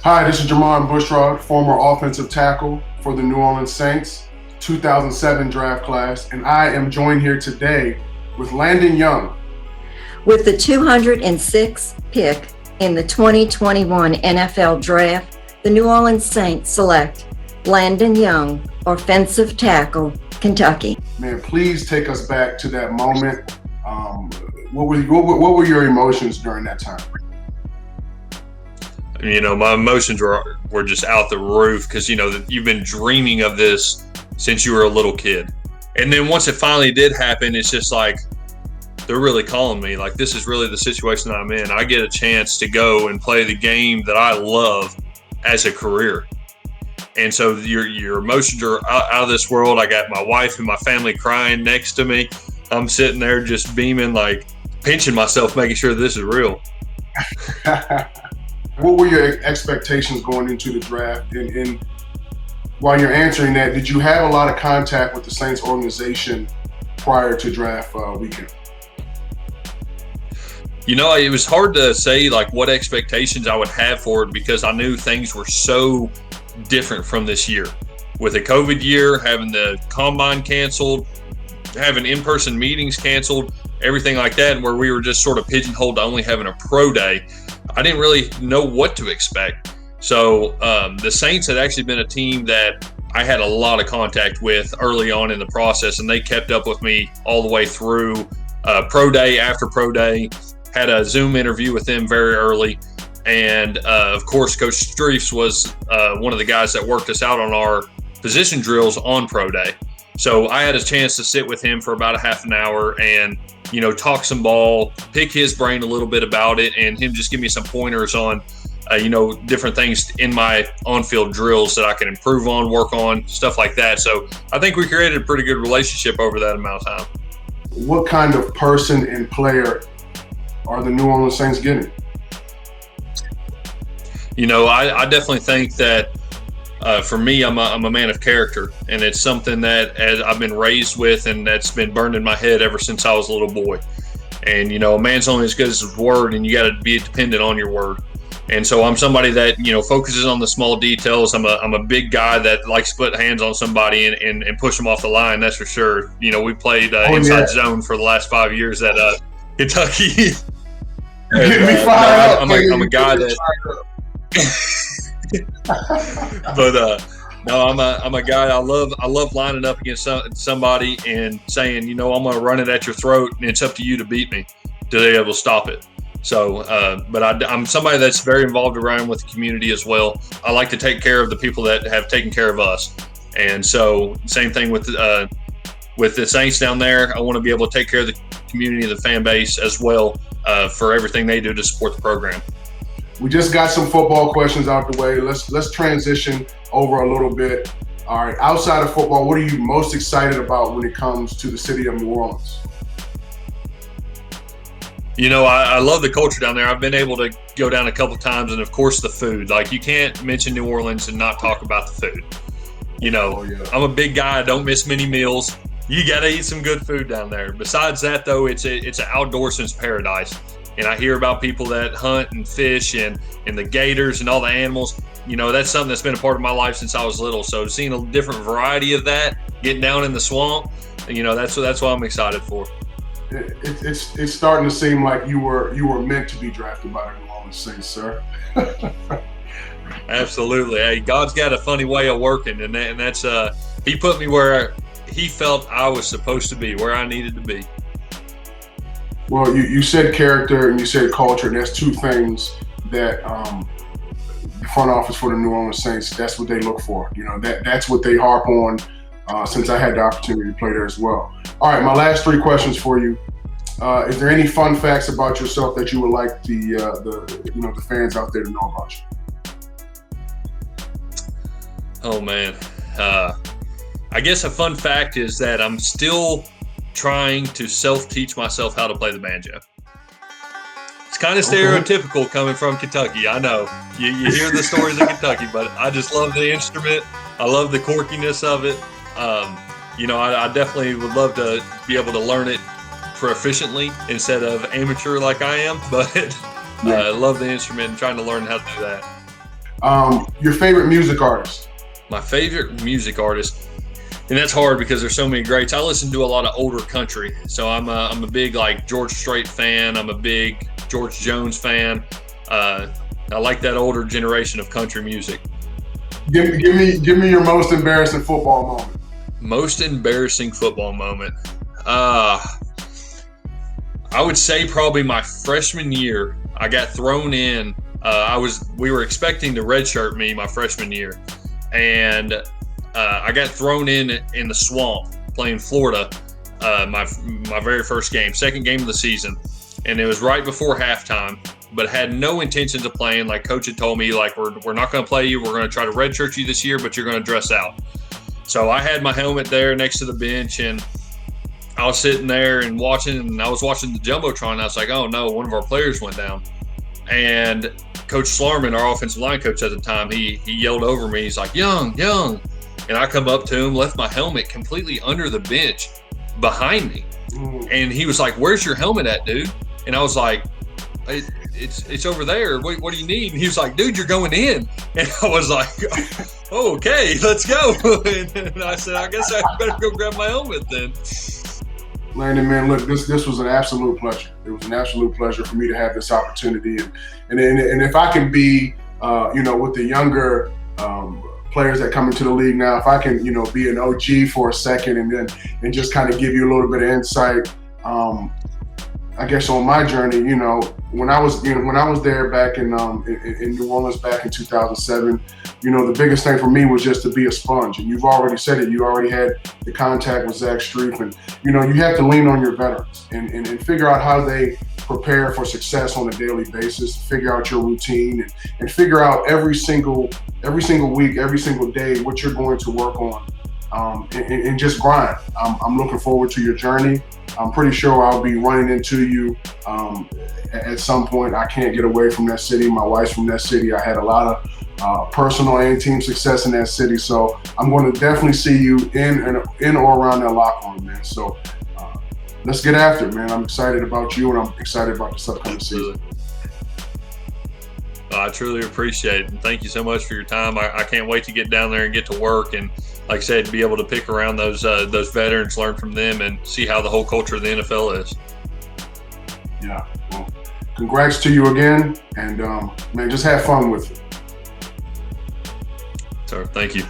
Hi, this is Jermon Bushrod, former offensive tackle for the New Orleans Saints, 2007 draft class, and I am joined here today with Landon Young. With the 206th pick in the 2021 NFL Draft, the New Orleans Saints select Landon Young, offensive tackle, Kentucky. Man, please take us back to that moment. What were your emotions during that time? You know, my emotions were just out the roof because, you know, you've been dreaming of this since you were a little kid. And then once it finally did happen, it's just like, they're really calling me. Like, this is really the situation that I'm in. I get a chance to go and play the game that I love as a career. And so your emotions are out of this world. I got my wife and my family crying next to me. I'm sitting there just beaming, like pinching myself, making sure this is real. What were your expectations going into the draft? And while you're answering that, did you have a lot of contact with the Saints organization prior to draft weekend? You know, it was hard to say like what expectations I would have for it because I knew things were so different from this year. With a COVID year, having the combine canceled, having in-person meetings canceled, everything like that, and where we were just sort of pigeonholed to only having a pro day, I didn't really know what to expect. So the Saints had actually been a team that I had a lot of contact with early on in the process, and they kept up with me all the way through pro day after pro day. Had a Zoom interview with them very early. And of course, Coach Streifs was one of the guys that worked us out on our position drills on pro day. So I had a chance to sit with him for about a half an hour and, you know, talk some ball, pick his brain a little bit about it, and him just give me some pointers on, you know, different things in my on-field drills that I can improve on, work on, stuff like that. So I think we created a pretty good relationship over that amount of time. What kind of person and player are the New Orleans Saints getting? You know, I definitely think that for me, I'm a man of character, and it's something that as I've been raised with, and that's been burned in my head ever since I was a little boy. And, you know, a man's only as good as his word, and you got to be dependent on your word. And so I'm somebody that, you know, focuses on the small details. I'm a big guy that likes to put hands on somebody and push them off the line. That's for sure. You know, we played inside zone for the last 5 years at Kentucky. I'm a guy that. But no, I'm a guy. I love lining up against somebody and saying, you know, I'm going to run it at your throat, and it's up to you to beat me to be able to stop it. So, but I'm somebody that's very involved around with the community as well. I like to take care of the people that have taken care of us, and so same thing with the Saints down there. I want to be able to take care of the community and the fan base as well for everything they do to support the program. We just got some football questions out the way. Let's transition over a little bit. All right, outside of football, what are you most excited about when it comes to the city of New Orleans? You know, I love the culture down there. I've been able to go down a couple times, and of course the food. Like, you can't mention New Orleans and not talk about the food. You know, I'm a big guy. I don't miss many meals. You got to eat some good food down there. Besides that, though, it's an outdoorsman's paradise. And I hear about people that hunt and fish and the gators and all the animals. You know, that's something that's been a part of my life since I was little. So seeing a different variety of that, getting down in the swamp, you know, that's what I'm excited for. It's starting to seem like you were meant to be drafted by the New Orleans Saints, sir. Absolutely. Hey, God's got a funny way of working, and that's he put me where he felt I was supposed to be, where I needed to be. Well, you said character and you said culture, and that's two things that the front office for the New Orleans Saints, that's what they look for. You know, that's what they harp on since I had the opportunity to play there as well. All right, my last three questions for you. Is there any fun facts about yourself that you would like the fans out there to know about you? Oh, man. I guess a fun fact is that I'm still trying to self-teach myself how to play the banjo. It's kind of stereotypical coming from Kentucky. I know. You hear the stories of Kentucky, but I just love the instrument. I love the quirkiness of it. You know, I definitely would love to be able to learn it proficiently instead of amateur like I am, but I love the instrument and trying to learn how to do that. Your favorite music artist? My favorite music artist, and that's hard because there's so many greats. I listen to a lot of older country, so I'm a big like George Strait fan. I'm a big George Jones fan. I like that older generation of country music. Give me your most embarrassing football moment. Most embarrassing football moment. I would say probably my freshman year. I got thrown in. We were expecting to redshirt me my freshman year, and I got thrown in the swamp playing Florida. My very first game, second game of the season, and it was right before halftime. But had no intentions of playing. Like coach had told me, like we're not going to play you. We're going to try to redshirt you this year, but you're going to dress out. So I had my helmet there next to the bench, and I was sitting there and watching, and I was watching the Jumbotron, and I was like, oh no, one of our players went down. And Coach Slarman, our offensive line coach at the time, he yelled over me. He's like, Young. And I come up to him, left my helmet completely under the bench behind me. And he was like, where's your helmet at, dude? And I was like, it's over there. What do you need? And he was like, dude, you're going in. And I was like, oh, okay, let's go. And I said, I guess I better go grab my helmet then. Landon, man, look, this was an absolute pleasure. It was an absolute pleasure for me to have this opportunity, and if I can be, with the younger players that come into the league now, if I can, be an OG for a second, and just kind of give you a little bit of insight, I guess on my journey, when I was there back in New Orleans back in 2007, the biggest thing for me was just to be a sponge. And you've already said it. You already had the contact with Zach Strief, and you have to lean on your veterans and figure out how they prepare for success on a daily basis. Figure out your routine and figure out every single week, every single day what you're going to work on, and just grind. I'm looking forward to your journey. I'm pretty sure I'll be running into you at some point. I can't get away from that city. My wife's from that city. I had a lot of personal and team success in that city. So I'm going to definitely see you in or around that locker room, man. So let's get after it, man. I'm excited about you, and I'm excited about this upcoming season. I truly appreciate it, and thank you so much for your time. I can't wait to get down there and get to work, and like I said, be able to pick around those veterans, learn from them, and see how the whole culture of the NFL is. Yeah, well, congrats to you again, and man, just have fun with it. So, thank you.